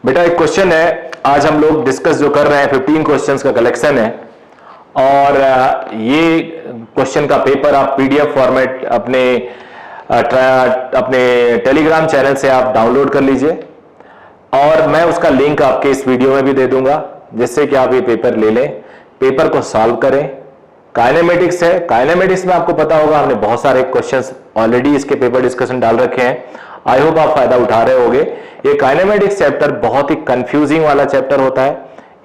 बेटा एक क्वेश्चन है, आज हम लोग डिस्कस जो कर रहे हैं 15 क्वेश्चंस का कलेक्शन है और ये क्वेश्चन का पेपर आप पीडीएफ फॉर्मेट अपने टेलीग्राम चैनल से आप डाउनलोड कर लीजिए और मैं उसका लिंक आपके इस वीडियो में भी दे दूंगा जिससे कि आप ये पेपर ले लें, पेपर को सॉल्व करें। काइनेमेटिक्स है, काइनेमेटिक्स में आपको पता होगा हमने बहुत सारे क्वेश्चंस ऑलरेडी इसके पेपर डिस्कशन डाल रखे हैं। आई होप आप फायदा उठा रहे होंगे। ये काइनेमेटिक्स चैप्टर बहुत ही कंफ्यूजिंग वाला चैप्टर होता है,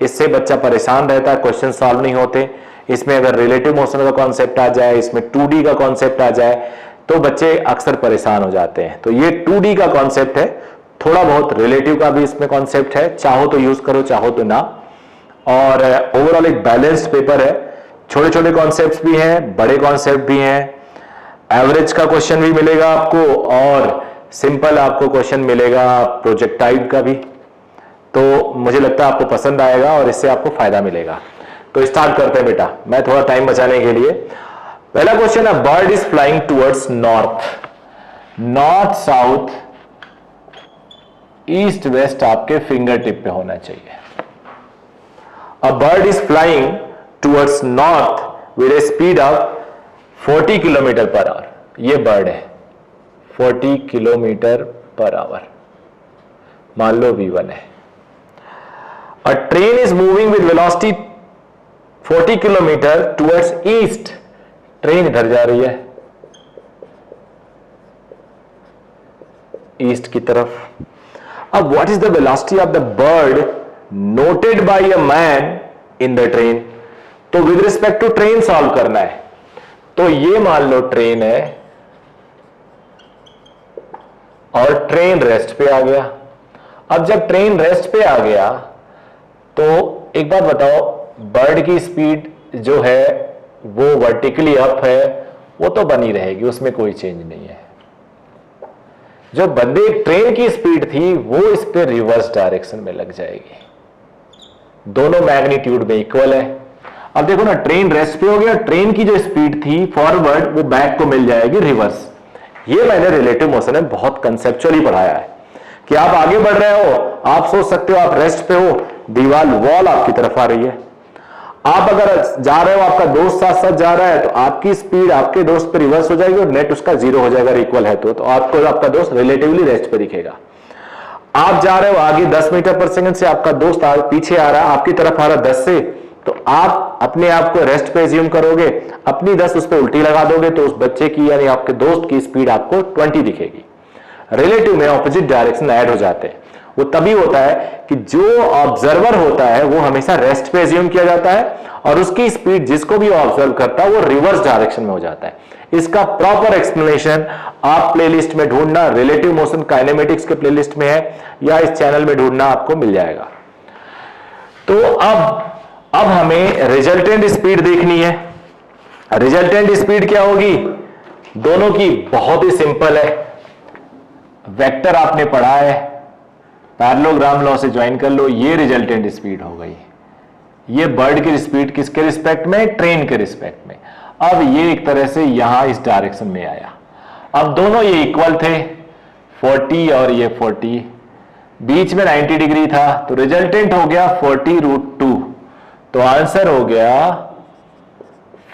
इससे बच्चा परेशान रहता है, क्वेश्चन सॉल्व नहीं होते। इसमें अगर रिलेटिव मोशन का कॉन्सेप्ट आ जाए, इसमें 2D का कॉन्सेप्ट आ जाए तो बच्चे अक्सर परेशान हो जाते हैं। तो ये 2D का कॉन्सेप्ट है, थोड़ा बहुत रिलेटिव का भी इसमें कॉन्सेप्ट है, चाहो तो यूज करो चाहो तो ना। और ओवरऑल एक बैलेंस्ड पेपर है, छोटे छोटे कॉन्सेप्ट्स भी हैं, बड़े कॉन्सेप्ट भी हैं, एवरेज का क्वेश्चन भी मिलेगा आपको और सिंपल आपको क्वेश्चन मिलेगा प्रोजेक्टाइल का भी। तो मुझे लगता है आपको पसंद आएगा और इससे आपको फायदा मिलेगा। तो स्टार्ट करते हैं बेटा, मैं थोड़ा टाइम बचाने के लिए। पहला क्वेश्चन है, bird is flying towards north, north south east west आपके फिंगर टिप पे होना चाहिए। A bird is flying towards north with A speed of 40 kilometre per hour. ये बर्ड है 40 किलोमीटर पर आवर, मान लो V1 है। A train is moving with velocity 40 kilometre towards east, train इधर जा रही है ईस्ट की तरफ। अब what is the velocity of the bird noted by a man in the train. तो with respect to train solve करना है। तो ये मान लो ट्रेन है और ट्रेन रेस्ट पे आ गया। अब जब ट्रेन रेस्ट पे आ गया तो एक बात बताओ, बर्ड की स्पीड जो है वो वर्टिकली अप है, वो तो बनी रहेगी, उसमें कोई चेंज नहीं है। जो बंदे ट्रेन की स्पीड थी वो इस पे रिवर्स डायरेक्शन में लग जाएगी, दोनों मैग्नीट्यूड में इक्वल है। अब देखो ना, ट्रेन रेस्ट पे हो गया, ट्रेन की जो स्पीड थी फॉरवर्ड वो बैक को मिल जाएगी रिवर्स। ये मैंने रिलेटिव मोशन में बहुत कंसेप्चुअली पढ़ाया है कि आप आगे बढ़ रहे हो, आप सोच सकते हो आप रेस्ट पे हो, दीवार वॉल आपकी तरफ आ रही है। आप अगर जा रहे हो, आपका दोस्त साथ साथ जा रहा है तो आपकी स्पीड आपके दोस्त पे रिवर्स हो जाएगी और नेट उसका 0 हो जाएगा इक्वल है तो आपको आपका दोस्त रिलेटिवली रेस्ट पे दिखेगा। आप जा रहे हो आगे 10 मीटर पर सेकंड से, आपका दोस्त पीछे आ रहा है, आपकी तरफ आ रहा है 10 से, तो आप अपने आप को रेस्ट पे एज्यूम करोगे, अपनी 10 उस पर उल्टी लगा दोगे तो उस बच्चे की यानी आपके दोस्त की स्पीड आपको 20 दिखेगी। रिलेटिव में ऑपोजिट डायरेक्शन ऐड हो जाते हैं। वो तभी होता है कि जो ऑब्जर्वर होता है वो हमेशा रेस्ट पे एज्यूम किया जाता है और उसकी स्पीड जिसको भी ऑब्जर्व करता है वो रिवर्स डायरेक्शन में हो जाता है। इसका प्रॉपर एक्सप्लेनेशन आप प्लेलिस्ट में ढूंढना, रिलेटिव मोशन काइनेमेटिक्स के प्लेलिस्ट में है या इस चैनल में ढूंढना, आपको मिल जाएगा। तो अब हमें रिजल्टेंट स्पीड देखनी है। रिजल्टेंट स्पीड क्या होगी, दोनों की बहुत ही सिंपल है। वेक्टर आपने पढ़ा है, पैरेललोग्राम लॉ से ज्वाइन कर लो। ये रिजल्टेंट स्पीड हो गई, ये बर्ड की स्पीड किसके रिस्पेक्ट में, ट्रेन के रिस्पेक्ट में। अब ये एक तरह से यहां इस डायरेक्शन में आया। अब दोनों ये इक्वल थे 40 और ये 40, बीच में 90 डिग्री था तो रिजल्टेंट हो गया 40√2। तो आंसर हो गया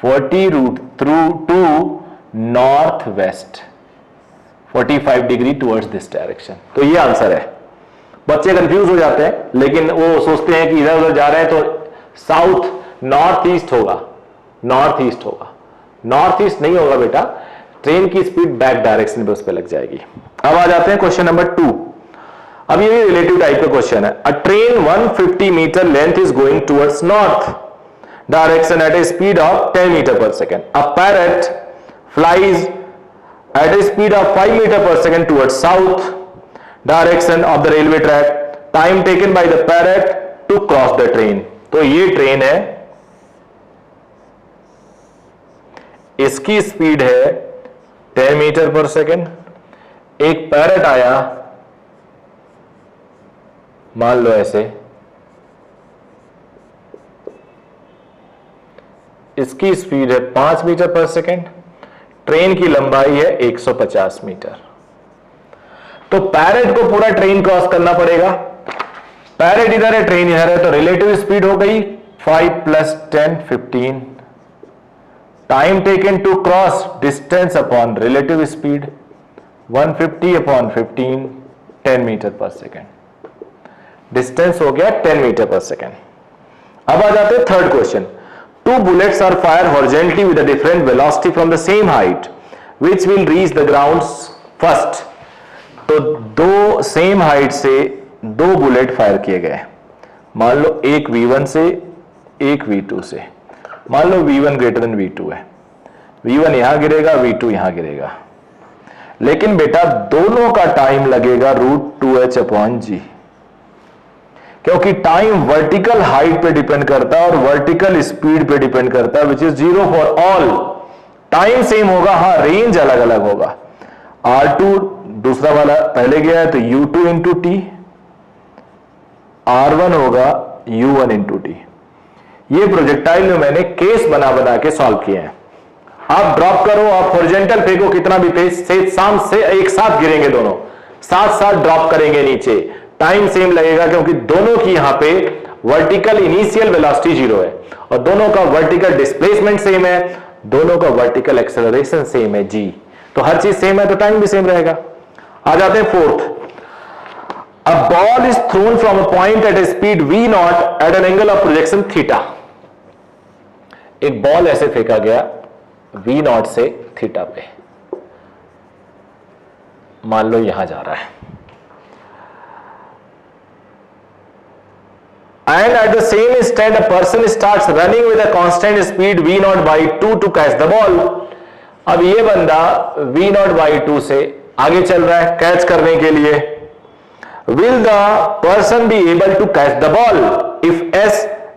40√2 north west, 45 degree towards this direction. तो ये आंसर है। बच्चे कंफ्यूज हो जाते हैं लेकिन वो सोचते हैं कि इधर उधर जा रहे हैं तो साउथ नॉर्थ ईस्ट होगा, नॉर्थ ईस्ट होगा। नॉर्थ ईस्ट नहीं होगा बेटा, ट्रेन की स्पीड बैक डायरेक्शन में उस पर लग जाएगी। अब आ जाते हैं क्वेश्चन नंबर 2। अब ये भी रिलेटिव टाइप का क्वेश्चन है। A train 150 metre length is going towards north direction at a speed of 10 metre per second. A parrot flies at a speed of 5 meter per second towards south direction of the railway track. Time taken by the parrot to cross the train. तो ये train है, इसकी speed है 10 metre per second. एक parrot आया, मान लो ऐसे, इसकी स्पीड है 5 मीटर पर सेकेंड, ट्रेन की लंबाई है 150 मीटर। तो पैरेट को पूरा ट्रेन क्रॉस करना पड़ेगा। पैरेट इधर है, ट्रेन इधर है, तो रिलेटिव स्पीड हो गई 5 + 10 15। Time taken to cross distance upon relative speed 150 upon 15 10 metre per second. Distance हो गया 10 मीटर पर सेकेंड। अब आ जाते हैं third question. Two bullets are fire horizontally with a different velocity from the same height which will reach the ground first. तो दो same height से दो बुलेट फायर किए गए, मान लो एक V1 से एक V2 से। मान लो V1 ग्रेटर देन V2 है, V1 यहां गिरेगा, V2 यहां गिरेगा, लेकिन बेटा दोनों का टाइम लगेगा √2h/g, क्योंकि टाइम वर्टिकल हाइट पे डिपेंड करता है और वर्टिकल स्पीड पे डिपेंड करता है, which is 0 for all. Time same होगा, हाँ रेंज अलग अलग होगा। R2 दूसरा वाला पहले गया है तो U2 × t, R1 होगा U1 × t। ये प्रोजेक्टाइल में मैंने केस बना बना के सॉल्व किए हैं। आप ड्रॉप करो, आप हॉरिजॉन्टल फेंको कितना भी तेज से, शाम से एक साथ गिरेंगे, दोनों साथ साथ ड्रॉप करेंगे नीचे, टाइम सेम लगेगा, क्योंकि दोनों की यहां पे वर्टिकल इनिशियल वेलोसिटी 0 है और दोनों का वर्टिकल डिस्प्लेसमेंट सेम है, दोनों का वर्टिकल एक्सेलरेशन सेम है g। तो हर चीज सेम है तो टाइम भी सेम रहेगा। आ जाते हैं fourth. A ball is thrown from a point at a speed v0 at an angle of projection theta. एक बॉल ऐसे फेंका गया v0 से थीटा पे, मान लो यहां जा रहा है, and at the same instant a person starts running with a constant speed v0/2 to catch the ball। अब ये बंदा v0/2 से आगे चल रहा है कैच करने के लिए। will the person be able to catch the ball if s,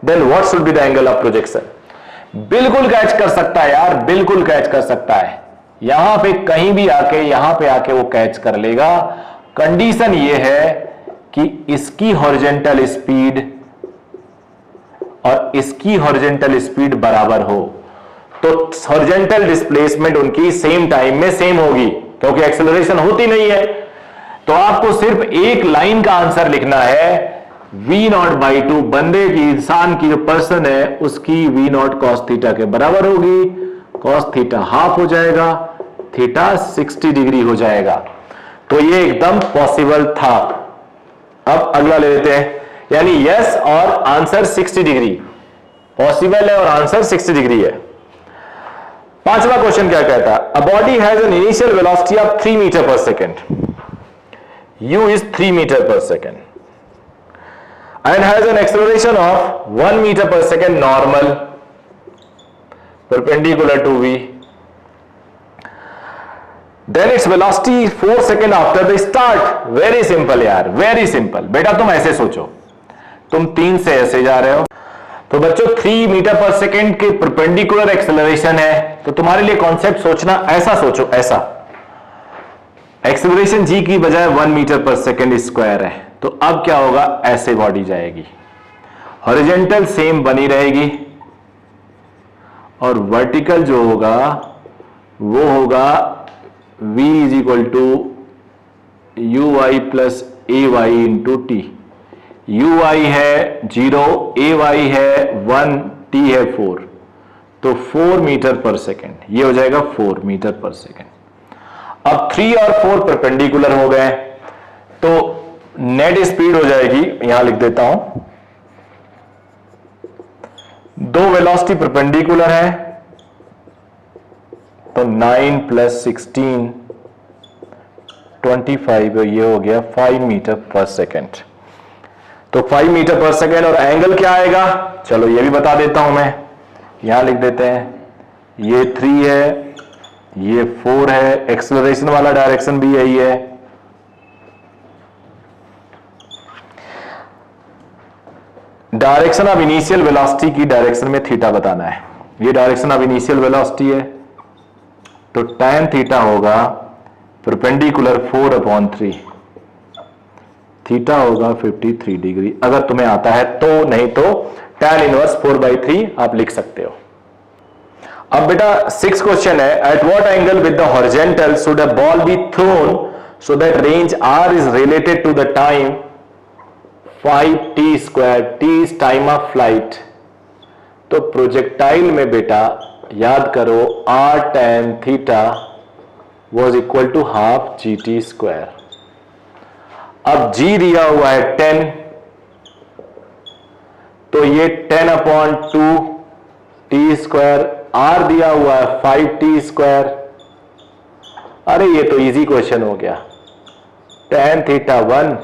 then what should be the angle of projection। बिल्कुल कैच कर सकता है यार, बिल्कुल कैच कर सकता है, यहां पे कहीं भी आके यहां पे आके वो कैच कर लेगा। कंडीशन ये है कि इसकी हॉरिजॉन्टल स्पीड और इसकी हॉरिजॉन्टल स्पीड बराबर हो, तो हॉरिजॉन्टल डिस्प्लेसमेंट उनकी सेम टाइम में सेम होगी, क्योंकि एक्सेलरेशन होती नहीं है। तो आपको सिर्फ एक लाइन का आंसर लिखना है, v0/2 बंदे की, इंसान की जो पर्सन है उसकी v0 cos थीटा के बराबर होगी। cos थीटा हाफ हो जाएगा, थीटा 60 डिग्री हो जाएगा। तो ये एकदम पॉसिबल था। अब अगला ले लेते हैं, यानी यस और आंसर 60 डिग्री पॉसिबल है और आंसर 60 डिग्री है। पांचवा क्वेश्चन क्या कहता है, a body has an initial velocity of 3 metre per second, u is 3 metre per second, and has an acceleration of 1 meter per second normal perpendicular to v, then its velocity 4 second after the start. Very simple यार, very simple. बेटा तुम ऐसे सोचो, तुम 3 से ऐसे जा रहे हो, तो बच्चों 3 मीटर पर सेकेंड के परपेंडिकुलर एक्सेलरेशन है, तो तुम्हारे लिए कॉन्सेप्ट सोचना ऐसा सोचो, ऐसा एक्सेलरेशन g की बजाय 1 मीटर पर सेकेंड स्क्वायर है, तो अब क्या होगा, ऐसे बॉडी जाएगी, हॉरिजॉन्टल सेम बनी रहेगी और वर्टिकल जो होगा वो होगा v = ui + ay × t। ui है 0, ay है 1, t है 4, तो 4 मीटर पर सेकेंड, ये हो जाएगा 4 मीटर पर सेकेंड। अब 3 और 4 परपेंडिकुलर हो गए, तो नेट स्पीड हो जाएगी, यहां लिख देता हूं, दो वेलोसिटी परपेंडिकुलर है, तो 9 + 16 25, ये हो गया 5 मीटर पर सेकेंड। तो 5 मीटर पर सेकेंड, और एंगल क्या आएगा, चलो ये भी बता देता हूं मैं, यहां लिख देते हैं, ये 3 है, ये 4 है, एक्सेलरेशन वाला डायरेक्शन भी यही है। डायरेक्शन ऑफ इनिशियल वेलोसिटी की डायरेक्शन में थीटा बताना है, ये डायरेक्शन ऑफ इनिशियल वेलोसिटी है, तो tan थीटा होगा परपेंडिकुलर 4/3, थीटा होगा 53 डिग्री, अगर तुम्हें आता है तो, नहीं तो tan इनवर्स 4/3 आप लिख सकते हो। अब बेटा 6 क्वेश्चन है, at what angle with the horizontal should a ball be thrown so that range r is related to the time 5t², t is time of flight. तो प्रोजेक्टाइल में बेटा याद करो r tan theta was equal to half GT²। अब g दिया हुआ है 10, तो ये 10/2 t², r दिया हुआ है 5t²। अरे ये तो इजी क्वेश्चन हो गया। tan theta 1,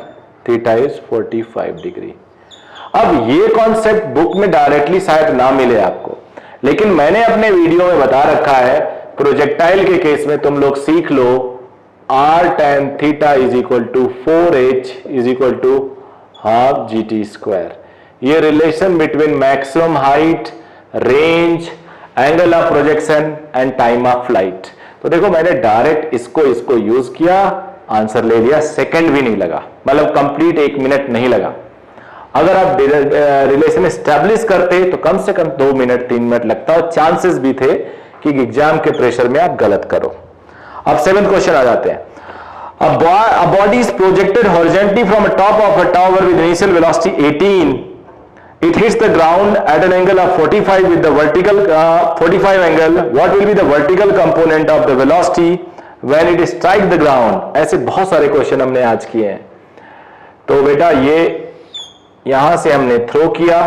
theta is 45 degree. अब ये कॉन्सेप्ट बुक में डायरेक्टली शायद ना मिले आपको, लेकिन मैंने अपने वीडियो में बता रखा है। प्रोजेक्टाइल के केस में तुम लोग सीख लो r tan theta is equal to 4h is equal to half GT²। ये relation between maximum height, range, angle of projection and time of flight. तो देखो मैंने डायरेक्ट इसको यूज किया, आंसर ले लिया, सेकंड भी नहीं लगा, मतलब कंप्लीट 1 मिनट नहीं लगा। अगर आप रिलेशन एस्टैब्लिश करते तो कम से कम 2 मिनट 3 मिनट लगता, और चांसेस भी थे कि एग्जाम के प्रेशर में आप गलत करो। अब 7th क्वेश्चन आ जाते हैं। A body is projected horizontally from a top of a tower with initial velocity 18. It hits the ground at an angle of 45 with the vertical 45 angle. What will be the vertical component of the velocity when it strike the ground? ऐसे बहुत सारे question हमने आज किए हैं। तो बेटा ये यहां से हमने थ्रो किया,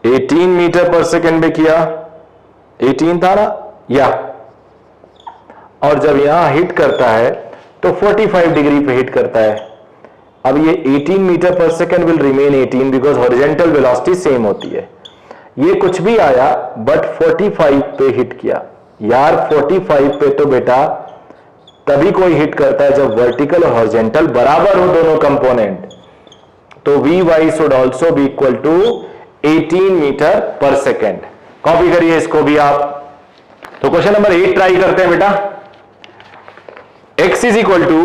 18 मीटर पर सेकेंड में किया, 18 था ना, या और जब यहां हिट करता है तो 45 डिग्री पे हिट करता है। अब ये 18 metre per second will remain 18 because horizontal velocity same होती है। ये कुछ भी आया बट 45 पे हिट किया। यार 45 पे तो बेटा तभी कोई हिट करता है जब वर्टिकल और हॉरिजॉन्टल बराबर हो दोनों कंपोनेंट। तो Vy should also be equal to 18 metre per second. Copy करिए इसको भी आप। तो क्वेश्चन नंबर 8 ट्राई करते हैं बेटा। x is equal to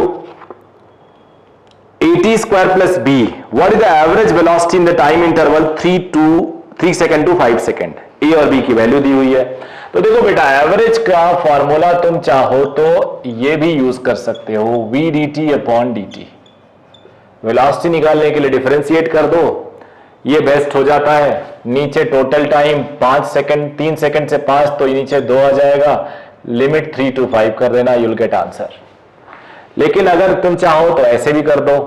80² plus b। What is the average velocity in the time interval 3 second to 5 second. a और b की वैल्यू दी हुई है। तो देखो बेटा एवरेज का फॉर्मूला तुम चाहो तो ये भी यूज कर सकते हो, v/dt/dt। वेलोसिटी निकालने के लिए डिफरेंशिएट कर दो, ये बेस्ट हो जाता है। नीचे टोटल टाइम 5 सेकेंड, 3 सेकेंड से 5, तो नीचे 2 आ जाएगा। लिमिट 3 to 5 कर देना, यूल गेट आंसर। लेकिन अगर तुम चाहो तो ऐसे भी कर दो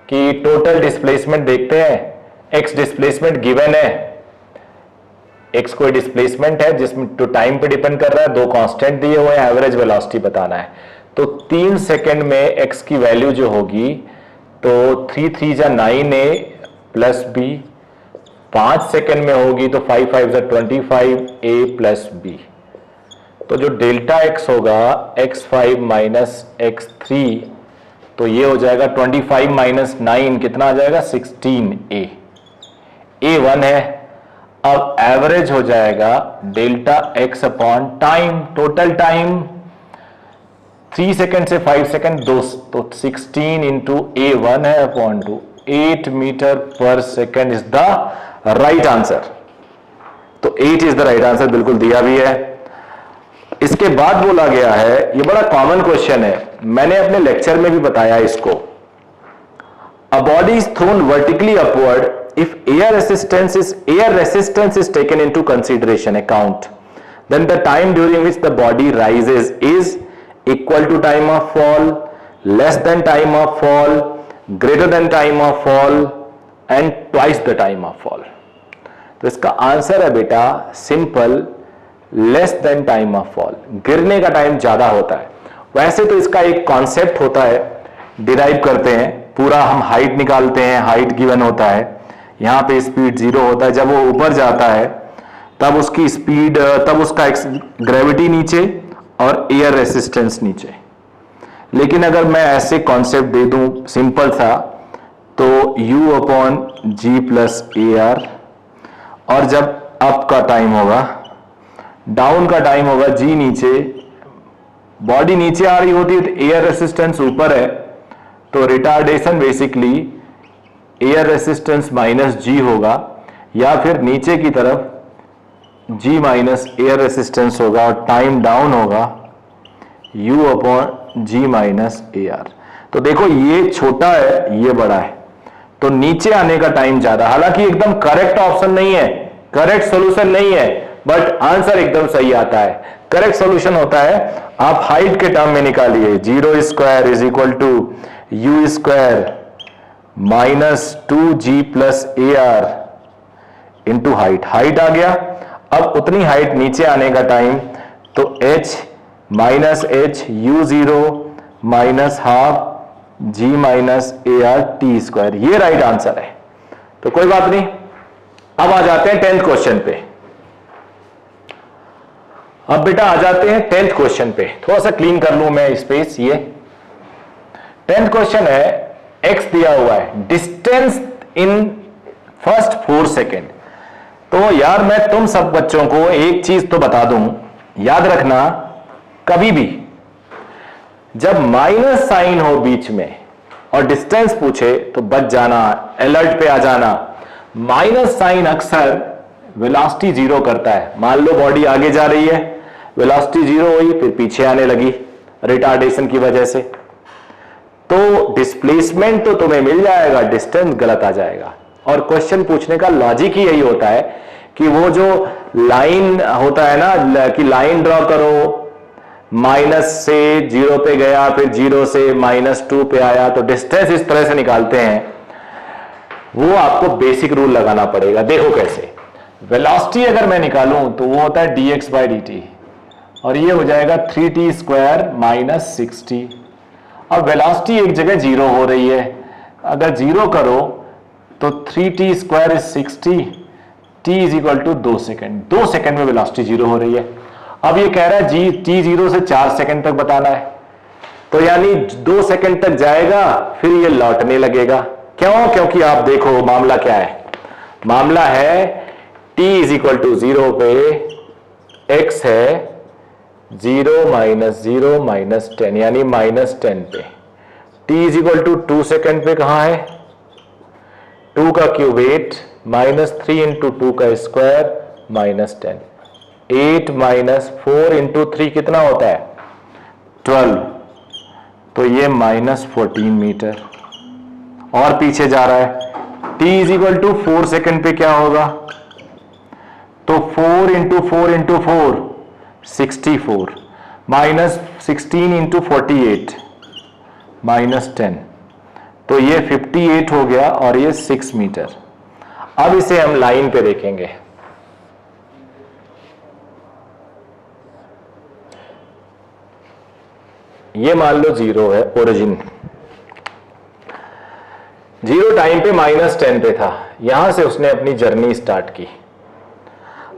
कि टोटल डिस्प्लेसमेंट देखते हैं, एक्स डिस्प्लेसमेंट गिवन है, एक्स कोई डिस्प्लेसमेंट है जिसमें तो टाइम पे डिपेंड कर रहा है, 2 कांस्टेंट दिए हुए हैं, एवरेज वेलोसिटी बताना है। तो 3 सेकेंड में एक्स की वैल्यू जो होगी तो 3 3 जा 9a प्लस b, 5 सेकेंड में होगी तो 5 5 जा 25a प्लस b। तो जो डेल्टा एक्स होगा x5 माइनस x3, तो ये हो जाएगा 25 माइनस 9 कितना आ जाएगा 16a। a1 है। अब एवरेज हो जाएगा delta x upon time, total time 3 second से 5 सेकेंड 2, तो 16 इंटू a1 है upon 2, 8 metre per second is the right answer. तो 8 इज द राइट आंसर, बिल्कुल दिया भी है। इसके बाद बोला गया है, ये बड़ा कॉमन क्वेश्चन है, मैंने अपने लेक्चर में भी बताया इसको। A body is thrown vertically upward if air resistance is taken into consideration account, then the time during which the body rises is equal to time of fall, less than time of fall, greater than time of fall and twice the time of fall. तो इसका answer है बेटा simple, less than time of fall. गिरने का time ज्यादा होता है। वैसे तो इसका एक कॉन्सेप्ट होता है, डिराइव करते हैं, पूरा हम हाइट निकालते हैं, हाइट गिवन होता है, यहां पे स्पीड 0 होता है, जब वो ऊपर जाता है तब उसकी स्पीड, तब उसका ग्रेविटी नीचे और एयर रेसिस्टेंस नीचे। लेकिन अगर मैं ऐसे कॉन्सेप्ट दे दूं सिंपल सा, तो u अपॉन जी प्लस ए आर, और जब अप का टाइम होगा, डाउन का टाइम होगा, जी नीचे, बॉडी नीचे आ रही होती है तो एयर रेसिस्टेंस ऊपर है, तो retardation basically air resistance minus G होगा, या फिर नीचे की तरफ जी माइनस एयर रेसिस्टेंस होगा और टाइम डाउन होगा u upon g minus a r. तो देखो ये छोटा है, ये बड़ा है, तो नीचे आने का टाइम ज्यादा। हालांकि एकदम करेक्ट ऑप्शन नहीं है, करेक्ट सॉल्यूशन नहीं है, बट आंसर एकदम सही आता है। करेक्ट सॉल्यूशन होता है, आप हाइट के टर्म में निकालिए, 0 square is equal to U square minus 2g plus A R into height. Height आ गया, अब उतनी हाइट नीचे आने का टाइम, तो h minus H U 0 minus half g minus a R T square, ये राइट आंसर है। तो कोई बात नहीं, अब आ जाते हैं 10th क्वेश्चन पे। अब बेटा आ जाते हैं 10th क्वेश्चन पे, थोड़ा सा क्लीन कर लूं मैं स्पेस। ये 10th क्वेश्चन है, x दिया हुआ है, डिस्टेंस इन फर्स्ट 4 सेकेंड। तो यार मैं तुम सब बच्चों को एक चीज तो बता दूं, याद रखना, कभी भी जब माइनस साइन हो बीच में और डिस्टेंस पूछे तो बच जाना, अलर्ट पे आ जाना। माइनस साइन अक्सर वेलोसिटी जीरो करता है। मान लो बॉडी आगे जा रही है, वेलोसिटी जीरो हुई, फिर पीछे आने लगी रिटार्डेशन की वजह से, तो डिस्प्लेसमेंट तो तुम्हें मिल जाएगा, डिस्टेंस गलत आ जाएगा। और क्वेश्चन पूछने का लॉजिक ही यही होता है कि वो जो लाइन होता है ना, कि लाइन ड्रॉ करो, माइनस से 0 पे गया, फिर 0 से -2 पे आया, तो डिस्टेंस इस तरह से निकालते हैं। वो आपको बेसिक रूल लगाना पड़ेगा। देखो कैसे, वेलोसिटी अगर मैं निकालूं तो वो होता है dx/dt, और ये हो जाएगा 3t स्क्वायर माइनस 6t। अब वेलोसिटी एक जगह 0 हो रही है, अगर 0 करो तो 3t square is 6t, t is equal to 2 second. 2 second में वेलोसिटी 0 हो रही है। अब ये कह रहा है t 0 से 4 सेकेंड तक बताना है, तो यानी 2 सेकेंड तक जाएगा, फिर ये लौटने लगेगा। क्यों? क्योंकि आप देखो मामला क्या है, मामला है t इज इक्वल टू 0 पे x है 0 माइनस 0 माइनस 10, यानी -10 पे। t is equal to 2 second पे कहां है, 2 का क्यूब 8 माइनस 3 इंटू 2 का स्क्वायर -10, 8 माइनस 4 इंटू 3 कितना होता है 12, तो ये -14 मीटर। और पीछे जा रहा है, t is equal to 4 second पे क्या होगा, तो 4 इंटू 4 इंटू 4 64, माइनस 16 इंटू 48 -10, तो ये 58 हो गया, और ये 6 मीटर। अब इसे हम लाइन पे देखेंगे। ये मान लो 0 है, ओरिजिन 0 टाइम पे -10 पे था, यहां से उसने अपनी जर्नी स्टार्ट की।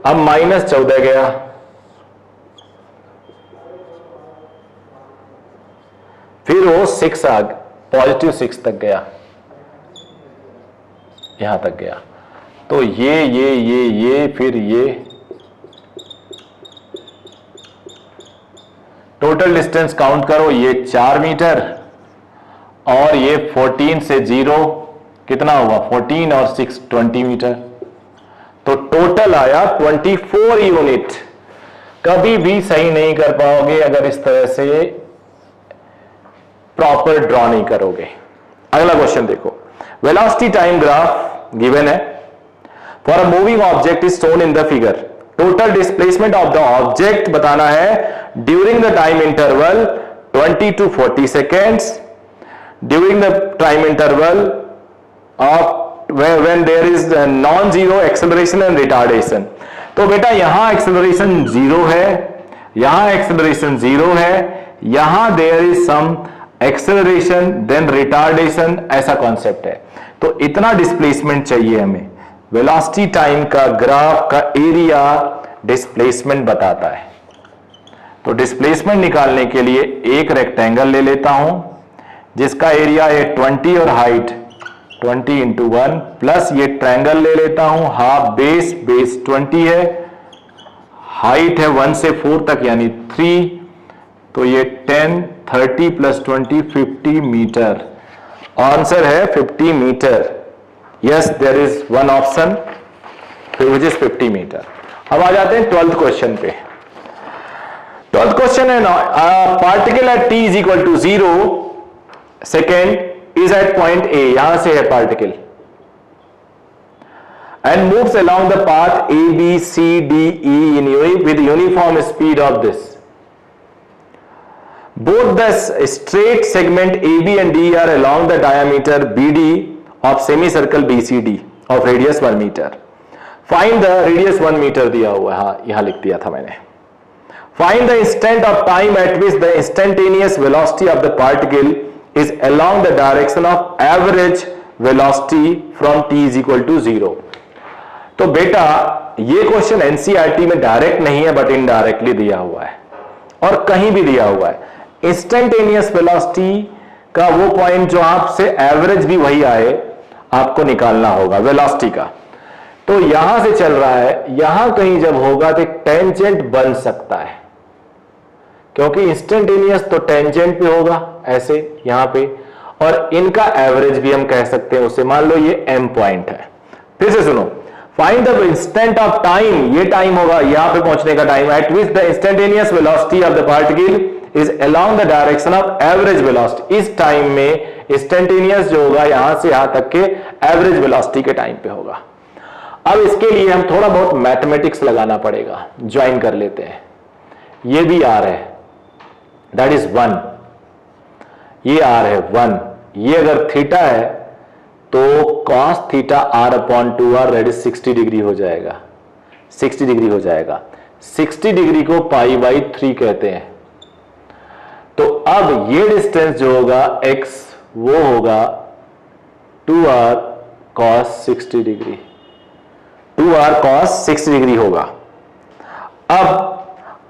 अब -14 गया, फिर वो 6 आ पॉजिटिव 6 तक गया, यहां तक गया, तो ये फिर ये टोटल डिस्टेंस काउंट करो, ये 4 मीटर, और ये 14 से 0 कितना हुआ, 14 और 6 20 मीटर, तो टोटल आया 24 यूनिट। कभी भी सही नहीं कर पाओगे अगर इस तरह से प्रॉपर ड्रॉ नहीं करोगे। अगला क्वेश्चन देखो, वेलोसिटी टाइम ग्राफ गिवन है, for a moving object is shown in the figure, total displacement of the object बताना है during the time interval 20 to 40 seconds, during the time interval of when there is non-zero acceleration and retardation। तो बेटा यहां acceleration 0 है, यहां acceleration 0 है, यहां there is some acceleration then retardation, ऐसा कॉन्सेप्ट है। तो इतना डिस्प्लेसमेंट चाहिए हमें। वेलोसिटी टाइम का ग्राफ का एरिया डिस्प्लेसमेंट बताता है। तो डिस्प्लेसमेंट निकालने के लिए एक रेक्टेंगल ले लेता हूं जिसका एरिया है 20 और हाइट 20 इंटू 1, प्लस ये ट्रायंगल ले लेता हूं हाफ बेस 20 है, हाइट है 1 से 4 तक यानी 3, तो ये 10 30 प्लस 20 50 मीटर। आंसर है 50 metre. Yes, there is one option which is 50 metre. अब आ जाते हैं 12th क्वेश्चन पे। 12th क्वेश्चन है ना, particle at t is equal to 0 second is at point A, यहां से है particle, and moves along the path A, B, C, D, E with uniform speed of this. Both the straight segment AB and D are along the diameter BD of semicircle BCD of radius 1 meter. Find the radius 1 meter दिया हुआ है, यहां लिख दिया था मैंने. Find the instant of time at which the instantaneous velocity of the particle is along the direction of average velocity from t is equal to 0. तो बेटा ये क्वेश्चन एनसीईआरटी में डायरेक्ट नहीं है बट इनडायरेक्टली दिया हुआ है और कहीं भी दिया हुआ है. इंस्टेंटेनियस वेलोसिटी का वो पॉइंट जो आपसे एवरेज भी वही आए आपको निकालना होगा वेलोसिटी का. तो यहां से चल रहा है, यहां कहीं जब होगा तो एक टेंजेंट बन सकता है क्योंकि इंस्टेंटेनियस तो टेंजेंट पे होगा ऐसे यहां पे, और इनका एवरेज भी हम कह सकते हैं उसे. मान लो ये एम पॉइंट है. फिर से सुनो, find the instant of time, ये टाइम होगा यहां पे पहुंचने का time, eight which the instantaneous velocity of the particle is along the direction of average velocity. इस टाइम में इंस्टेंटेनियस जो होगा यहां से यहां तक के एवरेज वेलोसिटी के टाइम पे होगा. अब इसके लिए हम थोड़ा बहुत मैथमेटिक्स लगाना पड़ेगा, ज्वाइन कर लेते हैं. ये भी आर है, दैट इज 1, ये आर है 1, ये अगर थीटा है तो cos theta r upon 2r that is 60 degree हो जाएगा, 60 डिग्री हो जाएगा. 60 डिग्री को पाई बाई 3 कहते हैं. तो अब ये डिस्टेंस जो होगा x वो होगा 2r cos 60 degree, 2r cos 60 degree होगा. अब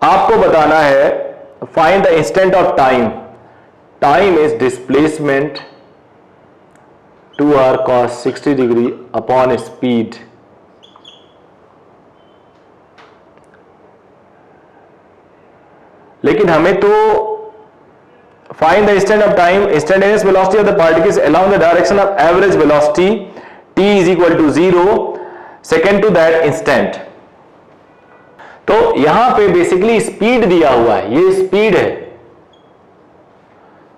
आपको बताना है find the instant of time. Time is displacement 2r cos 60 degree upon speed. लेकिन हमें तो find the instant of time, instantaneous velocity of the particles along the direction of average velocity t is equal to 0 second to that instant. तो यहां पे basically speed दिया हुआ है, ये स्पीड है.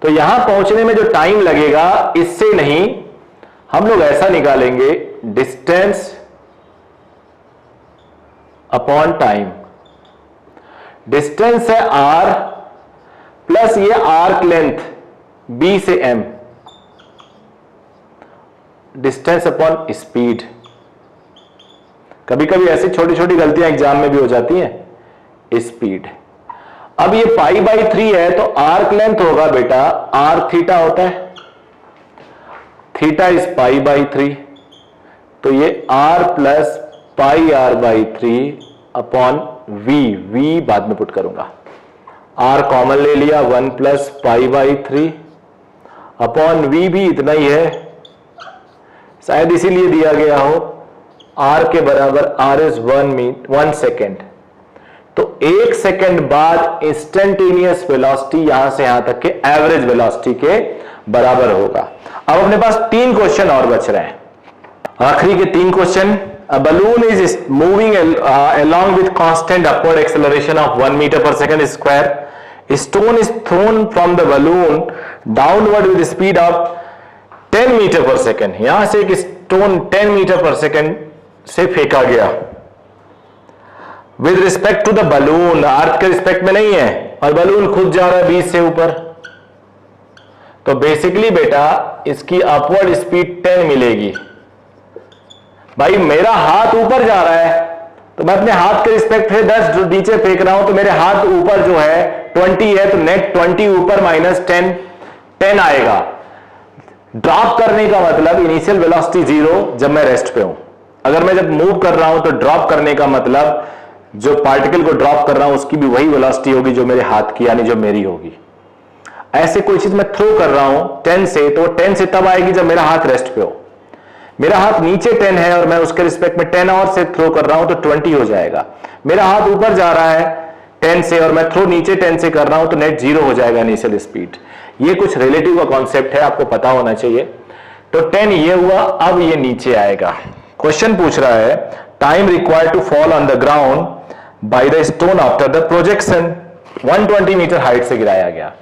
तो यहां पहुंचने में जो टाइम लगेगा इससे नहीं, हम लोग ऐसा निकालेंगे डिस्टेंस अपॉन टाइम. डिस्टेंस है r प्लस ये आर्क लेंथ b से m, डिस्टेंस अपॉन स्पीड. कभी कभी ऐसी छोटी छोटी गलतियां एग्जाम में भी हो जाती हैं. स्पीड, अब ये पाई बाई 3 है तो आर्क लेंथ होगा बेटा r थीटा होता है, थीटा इज पाई बाई 3, तो ये r plus pi r by 3 upon v बाद में पुट करूंगा. r कॉमन ले लिया, 1 plus pi by 3 upon v भी इतना ही है, शायद इसीलिए दिया गया हो. r के बराबर r इज 1 सेकेंड. तो 1 सेकेंड बाद इंस्टेंटेनियस वेलोसिटी यहां से यहां तक के एवरेज वेलोसिटी के बराबर होगा. अब अपने पास 3 क्वेश्चन और बच रहे हैं, आखिरी के 3 question. A balloon is moving along with constant upward acceleration of 1 meter per second square. A stone is thrown from the balloon downward with speed of 10 meter per second. यहां से एक स्टोन 10 मीटर पर सेकेंड से फेंका गया. With respect to the balloon, earth के respect में नहीं है, और बलून खुद जा रहा है 20 से ऊपर. तो बेसिकली बेटा इसकी अपवर्ड स्पीड 10 मिलेगी. भाई मेरा हाथ ऊपर जा रहा है तो मैं अपने हाथ के रिस्पेक्ट से 10 नीचे फेंक रहा हूं, तो मेरे हाथ ऊपर जो है 20 है, तो नेट 20 ऊपर माइनस 10 आएगा. ड्रॉप करने का मतलब इनिशियल वेलोसिटी 0 जब मैं रेस्ट पे हूं. अगर मैं जब मूव कर रहा हूं तो ड्रॉप करने का मतलब जो पार्टिकल को ड्रॉप कर रहा हूं उसकी भी वही वेलोसिटी होगी जो मेरे हाथ की, यानी जो मेरी होगी. ऐसे कोई चीज मैं थ्रो कर रहा हूं 10 से, तो 10 से तब आएगी जब मेरा हाथ रेस्ट पे हो. मेरा हाथ नीचे 10 है और मैं उसके रिस्पेक्ट में 10 और से थ्रो कर रहा हूं तो 20 हो जाएगा. मेरा हाथ ऊपर जा रहा है 10 से और मैं थ्रो नीचे 10 से कर रहा हूं तो नेट 0 हो जाएगा इनिशियल स्पीड. ये कुछ रिलेटिव का कॉन्सेप्ट है, आपको पता होना चाहिए. तो 10 ये हुआ, अब ये नीचे आएगा. क्वेश्चन पूछ रहा है time required to fall on the ground by the stone after the projection. 120 metre height से गिराया गया.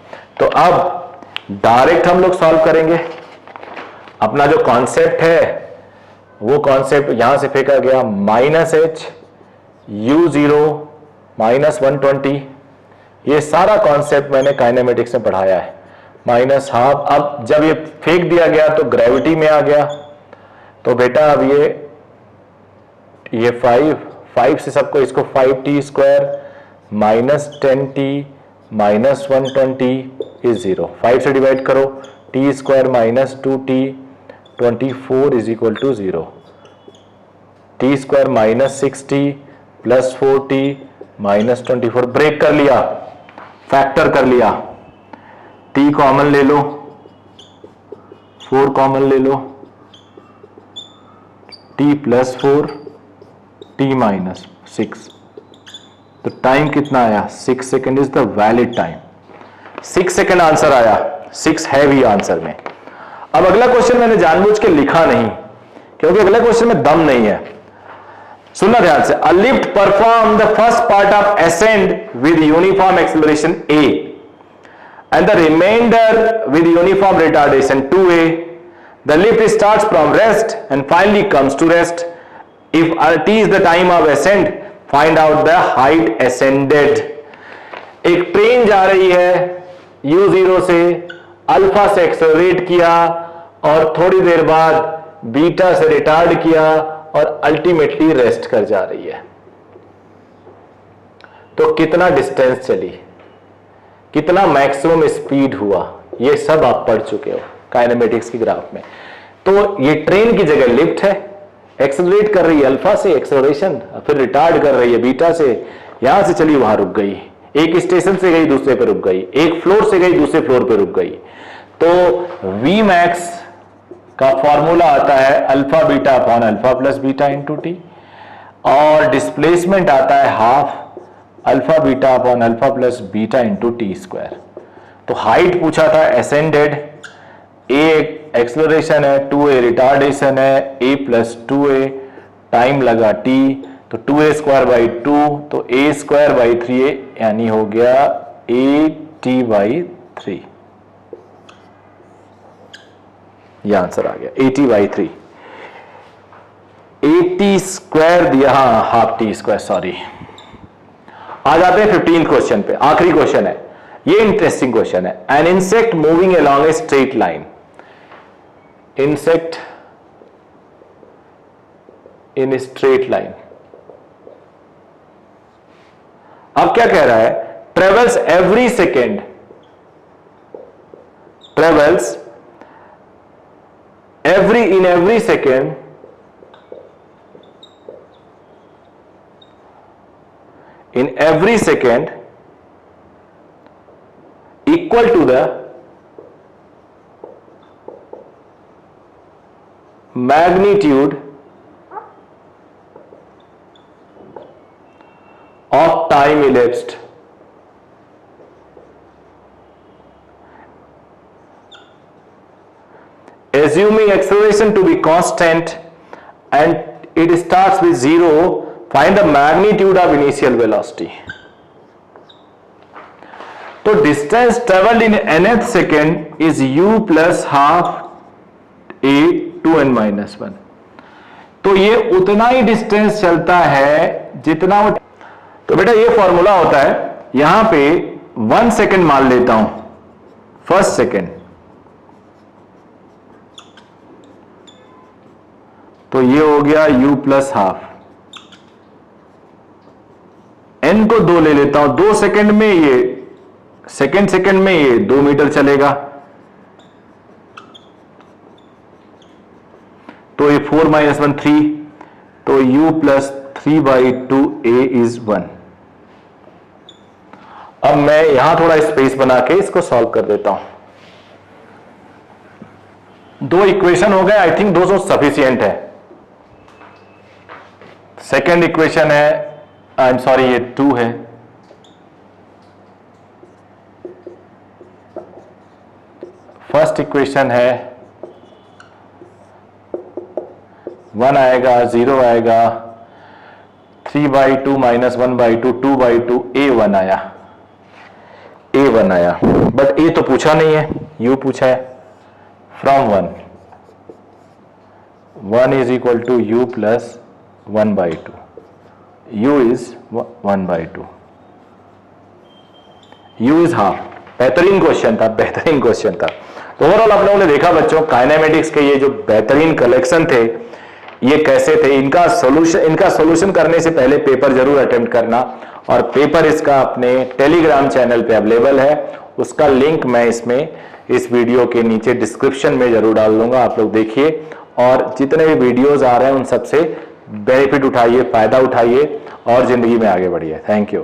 तो अब डायरेक्ट हम लोग सॉल्व करेंगे. अपना जो कॉन्सेप्ट है वो कॉन्सेप्ट यहां से फेंका गया, -h u0 -120, ये सारा कॉन्सेप्ट मैंने काइनेमेटिक्स में पढ़ाया है। -12, अब जब ये फेंक दिया गया तो ग्रेविटी में आ गया, तो बेटा अब ये 5 से सबको, इसको 5t स्क्वायर -10t -120 इज 0, 5 से डिवाइड करो, t square -2t 24 is equal to 0, t square -6t plus 4t -24, break कर लिया, फैक्टर कर लिया, t कॉमन ले लो, 4 कॉमन ले लो, t प्लस 4 t -6, तो टाइम कितना आया, 6 second is the valid time, 6 second answer आया, 6 है भी आंसर में। अब अगला क्वेश्चन मैंने जानबूझ के लिखा नहीं, क्योंकि अगला क्वेश्चन में दम नहीं है, सुनना ध्यान से। A lift perform the first part of ascend with uniform acceleration a and the remainder with uniform retardation 2a. The lift starts from rest and finally comes to rest. If t is the time of ascent, find out the height ascended. एक train जा रही है u0 से, alpha से accelerate किया और थोड़ी देर बाद बीटा से रिटार्ड किया और अल्टीमेटली रेस्ट कर जा रही है। तो कितना डिस्टेंस चली, कितना मैक्सिमम स्पीड हुआ, ये सब आप पढ़ चुके हो काइनेमेटिक्स की ग्राफ में। तो ये ट्रेन की जगह लिफ्ट है, एक्सेलरेट कर रही है अल्फा से एक्सेलरेशन, फिर रिटार्ड कर रही है बीटा से, यहां से चली वहां रुक गई, एक स्टेशन से गई दूसरे पे रुक गई, एक फ्लोर से गई दूसरे फ्लोर पे रुक गई। तो वी मैक्स का फॉर्मूला आता है alpha beta upon alpha plus beta into T, और डिस्प्लेसमेंट आता है half alpha beta upon alpha plus beta into T square. तो हाइट पूछा था एसेंडेड, ए एक्सेलरेशन है, 2a रिटार्डेशन है, a प्लस 2a, टाइम लगा t, तो 2a स्क्वायर बाई 2, तो a स्क्वायर बाई 3a, यानी हो गया at बाई 3, यह आंसर आ गया at बाई 3। at स्क्वायर दिया, हाँ हाफ टी स्क्वायर, सॉरी। आ जाते हैं 15th क्वेश्चन पे, आखिरी क्वेश्चन है, ये इंटरेस्टिंग क्वेश्चन है। An insect moving along a straight line, insect in straight line. अब क्या कह रहा है, travels every second, travels in every second in every second equal to the magnitude of time elapsed assuming acceleration to be constant and it starts with 0, find the magnitude of initial velocity. तो distance traveled in nth second is u plus half a 2n minus 1. तो ये उतना ही distance चलता है जितना वो, तो बेटा ये फॉर्मूला होता है, यहां पे 1 सेकेंड मान लेता हूं, फर्स्ट सेकेंड, तो ये हो गया u प्लस हाफ, n को 2 ले लेता हूं, 2 सेकेंड में ये सेकेंड में ये 2 मीटर चलेगा, तो ये 4 माइनस 1 3, तो u plus 3 by 2 a is 1। अब मैं यहां थोड़ा स्पेस बना के इसको सॉल्व कर देता हूं। 2 इक्वेशन हो गए, आई थिंक 200 सफिशियंट है। सेकेंड इक्वेशन है, आई एम सॉरी ये 2 है, फर्स्ट इक्वेशन है 1 आएगा, 0 आएगा, 3 by 2 minus 1 by 2, 2 by 2, a1 आया, a1 आया, बट a तो पूछा नहीं है, u पूछा है, from 1, 1 is equal to u plus 1/2, u is 1/2, u is half. बेहतरीन क्वेश्चन था, बेहतरीन क्वेश्चन था। तो ओवरऑल आप लोगों ने देखा बच्चों, काइनेमेटिक्स के ये जो बेहतरीन कलेक्शन थे ये कैसे थे, इनका सॉल्यूशन करने से पहले पेपर जरूर अटेम्प्ट करना, और पेपर इसका अपने टेलीग्राम चैनल पे अवेलेबल है, उसका लिंक मैं इस वीडियो के नीचे डिस्क्रिप्शन में जरूर डाल दूंगा, आप लोग देखिए, और जितने भी वीडियोस आ रहे हैं उन सबसे बेनिफिट उठाइए, फायदा उठाइए और जिंदगी में आगे बढ़िए। Thank you.